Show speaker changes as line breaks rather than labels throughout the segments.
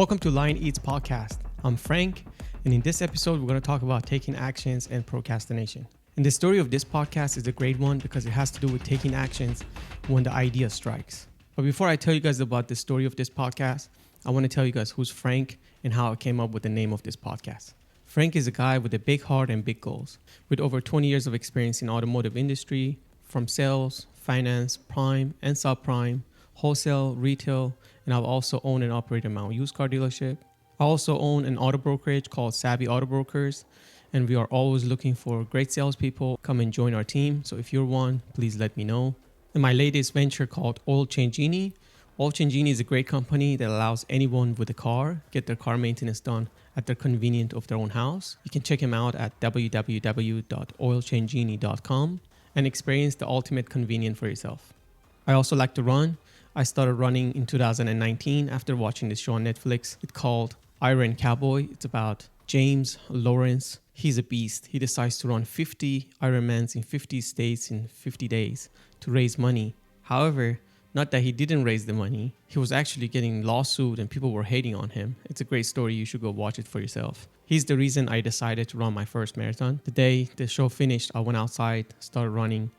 Welcome to Lion Eats podcast. I'm Frank, and in this episode, we're going to talk about taking actions and procrastination. And the story of this podcast is a great one because it has to do with taking actions when the idea strikes. But before I tell you guys about the story of this podcast, I want to tell you guys who's Frank and how I came up with the name of this podcast. Frank is a guy with a big heart and big goals, with over 20 years of experience in automotive industry, from sales, finance, prime and subprime, wholesale, retail, and I've also owned and operated my own used car dealership. I also own an auto brokerage called Salehi Auto Brokers, and we are always looking for great salespeople. Come and join our team. So if you're one, please let me know. And my latest venture called Oil Change Genie. Oil Change Genie is a great company that allows anyone with a car get their car maintenance done at their convenience of their own house. You can check them out at www.oilchangegenie.com and experience the ultimate convenience for yourself. I also like to run. I started running in 2019 after watching this show on Netflix. It's called Iron Cowboy. It's about James Lawrence. He's a beast. He decides to run 50 Ironmans in 50 states in 50 days to raise money. However, not that he didn't raise the money. He was actually getting lawsuit and people were hating on him. It's a great story. You should go watch it for yourself. He's the reason I decided to run my first marathon. The day the show finished, I went outside, started running,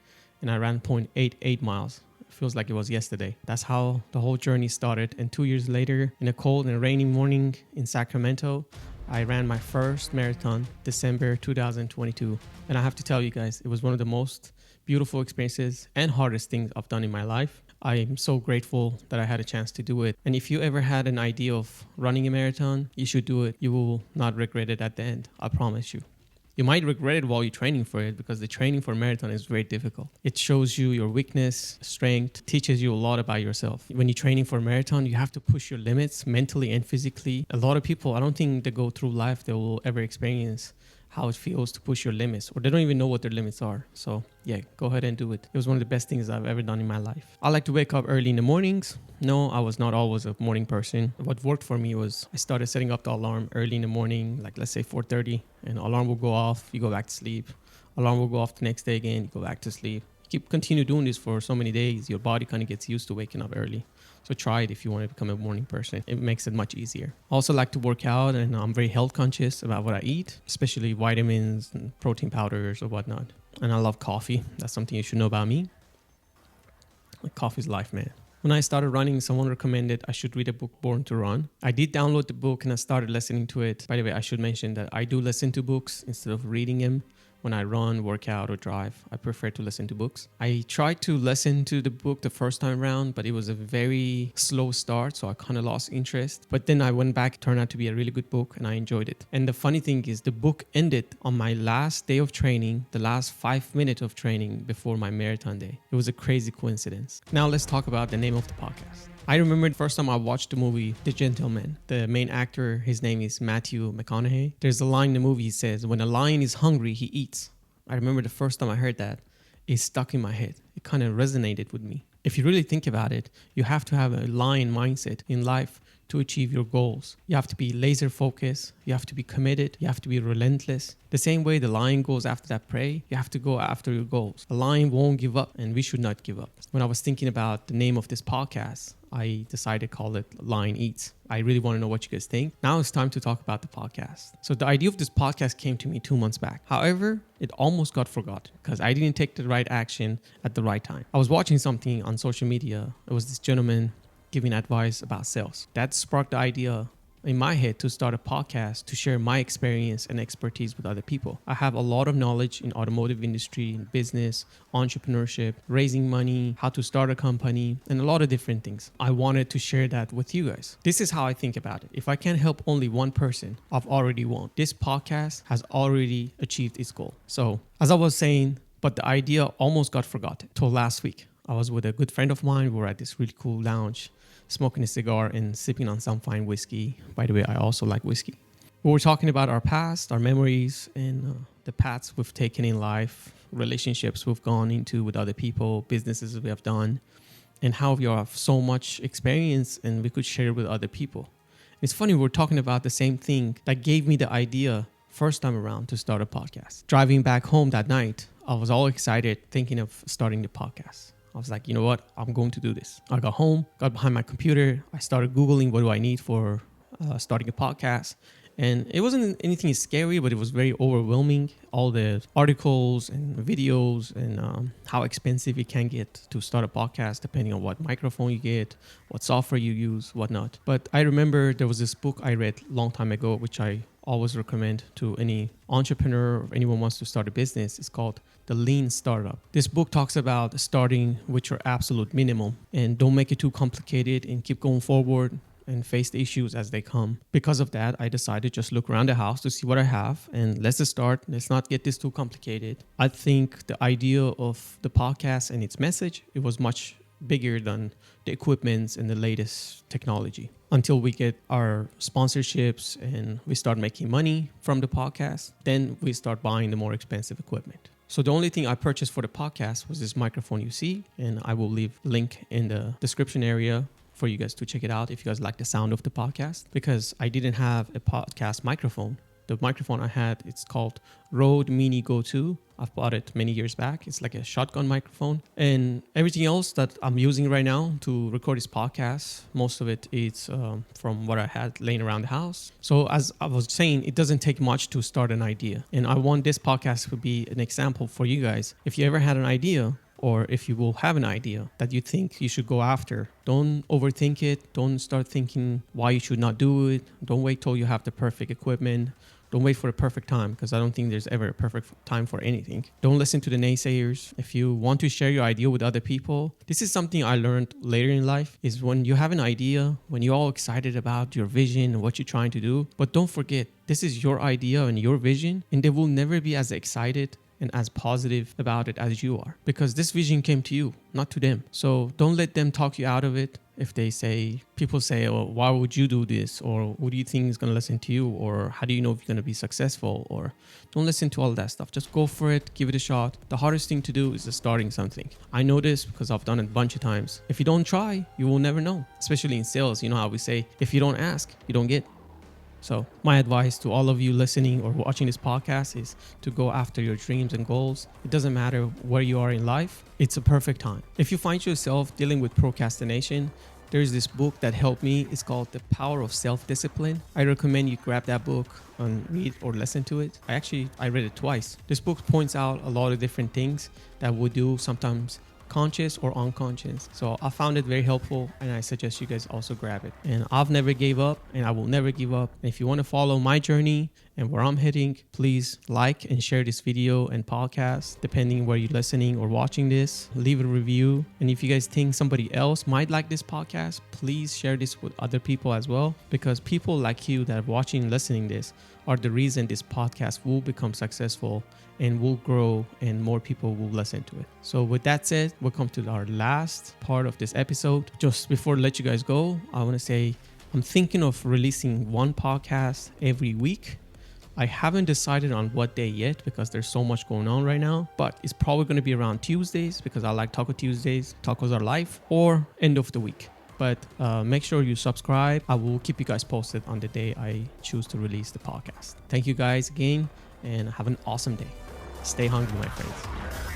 and I ran 0.88 miles. Feels like it was yesterday. That's how the whole journey started. And 2 years later, in a cold and rainy morning in Sacramento, I ran my first marathon, December 2022. And I have to tell you guys, it was one of the most beautiful experiences and hardest things I've done in my life. I am so grateful that I had a chance to do it. And if you ever had an idea of running a marathon, you should do it. You will not regret it at the end. I promise you. You might regret it while you're training for it because the training for a marathon is very difficult. It shows you your weakness, strength, teaches you a lot about yourself. When you're training for a marathon, you have to push your limits mentally and physically. A lot of people, I don't think they go through life, they will ever experience how it feels to push your limits, or they don't even know what their limits are. So yeah, go ahead and do it. It was one of the best things I've ever done in my life. I like to wake up early in the mornings. No, I was not always a morning person. What worked for me was I started setting up the alarm early in the morning, like let's say 4:30, and alarm will go off, you go back to sleep. Alarm will go off the next day again, you go back to sleep. Continue doing this for so many days, your body kind of gets used to waking up early. So try it if you want to become a morning person. It makes it much easier. I also like to work out, and I'm very health conscious about what I eat, especially vitamins and protein powders or whatnot. And I love coffee. That's something you should know about me. Coffee's life, man. When I started running, someone recommended I should read a book, Born to Run. I did download the book and I started listening to it. By the way, I should mention that I do listen to books instead of reading them. When I run, work out, or drive, I prefer to listen to books. I tried to listen to the book the first time around, but it was a very slow start, so I kind of lost interest. But then I went back, it turned out to be a really good book, and I enjoyed it. And the funny thing is, the book ended on my last day of training, the last 5 minutes of training before my marathon day. It was a crazy coincidence. Now let's talk about the name of the podcast. I remember the first time I watched the movie, The Gentleman. The main actor, his name is Matthew McConaughey. There's a line in the movie, he says, when a lion is hungry, he eats. I remember the first time I heard that, it stuck in my head. It kind of resonated with me. If you really think about it, you have to have a lion mindset in life to achieve your goals. You have to be laser focused. You have to be committed. You have to be relentless. The same way the lion goes after that prey, you have to go after your goals. A lion won't give up, and we should not give up. When I was thinking about the name of this podcast, I decided to call it Lion Eats. I really want to know what you guys think. Now it's time to talk about the podcast. So the idea of this podcast came to me 2 months back. However, it almost got forgotten because I didn't take the right action at the right time. I was watching something on social media. It was this gentleman giving advice about sales. That sparked the idea in my head to start a podcast to share my experience and expertise with other people. I have a lot of knowledge in automotive industry, in business, entrepreneurship, raising money, how to start a company, and a lot of different things. I wanted to share that with you guys. This is how I think about it. If I can help only one person, I've already won. This podcast has already achieved its goal. So as I was saying, but the idea almost got forgotten till last week. I was with a good friend of mine. We were at this really cool lounge, smoking a cigar and sipping on some fine whiskey. By the way, I also like whiskey. We were talking about our past, our memories, and the paths we've taken in life, relationships we've gone into with other people, businesses we have done, and how we have so much experience and we could share with other people. It's funny, we're talking about the same thing that gave me the idea first time around to start a podcast. Driving back home that night, I was all excited thinking of starting the podcast. I was like, you know what? I'm going to do this. I got home, got behind my computer. I started Googling what do I need for starting a podcast. And it wasn't anything scary, but it was very overwhelming. All the articles and videos and how expensive it can get to start a podcast, depending on what microphone you get, what software you use, whatnot. But I remember there was this book I read a long time ago, which I always recommend to any entrepreneur or anyone who wants to start a business. It's called The Lean Startup. This book talks about starting with your absolute minimum and don't make it too complicated and keep going forward and face the issues as they come. Because of that, I decided just look around the house to see what I have and let's just start. Let's not get this too complicated. I think the idea of the podcast and its message, it was much bigger than the equipments and the latest technology. Until we get our sponsorships and we start making money from the podcast, then we start buying the more expensive equipment. So the only thing I purchased for the podcast was this microphone you see, and I will leave a link in the description area for you guys to check it out if you guys like the sound of the podcast, because I didn't have a podcast microphone. The microphone I had, it's called Rode Mini Go 2. I've bought it many years back. It's like a shotgun microphone. And everything else that I'm using right now to record this podcast, most of it is from what I had laying around the house. So as I was saying, it doesn't take much to start an idea. And I want this podcast to be an example for you guys. If you ever had an idea, or if you will have an idea that you think you should go after, don't overthink it. Don't start thinking why you should not do it. Don't wait till you have the perfect equipment. Don't wait for the perfect time, because I don't think there's ever a perfect time for anything. Don't listen to the naysayers. If you want to share your idea with other people, this is something I learned later in life, is when you have an idea, when you're all excited about your vision and what you're trying to do, but don't forget, this is your idea and your vision, and they will never be as excited and as positive about it as you are, because this vision came to you, not to them. So don't let them talk you out of it. If people say, oh, why would you do this? Or who do you think is going to listen to you? Or how do you know if you're going to be successful? Or don't listen to all that stuff. Just go for it. Give it a shot. The hardest thing to do is just starting something. I know this because I've done it a bunch of times. If you don't try, you will never know. Especially in sales, you know how we say, if you don't ask, you don't get. So my advice to all of you listening or watching this podcast is to go after your dreams and goals. It doesn't matter where you are in life. It's a perfect time. If you find yourself dealing with procrastination, there's this book that helped me. It's called The Power of Self-Discipline. I recommend you grab that book and read or listen to it. I read it twice. This book points out a lot of different things that we do, sometimes conscious or unconscious. So I found it very helpful, and I suggest you guys also grab it. And I've never gave up, and I will never give up. And if you want to follow my journey and where I'm heading, please like and share this video and podcast, depending where you're listening or watching this. Leave a review. And if you guys think somebody else might like this podcast, please share this with other people as well, because people like you that are watching and listening this are the reason this podcast will become successful and will grow and more people will listen to it. So with that said, we'll come to our last part of this episode. Just before I let you guys go, I want to say I'm thinking of releasing one podcast every week. I haven't decided on what day yet because there's so much going on right now, but it's probably going to be around Tuesdays because I like Taco Tuesdays. Tacos are life, or end of the week. But make sure you subscribe. I will keep you guys posted on the day I choose to release the podcast. Thank you guys again, and have an awesome day. Stay hungry, my friends.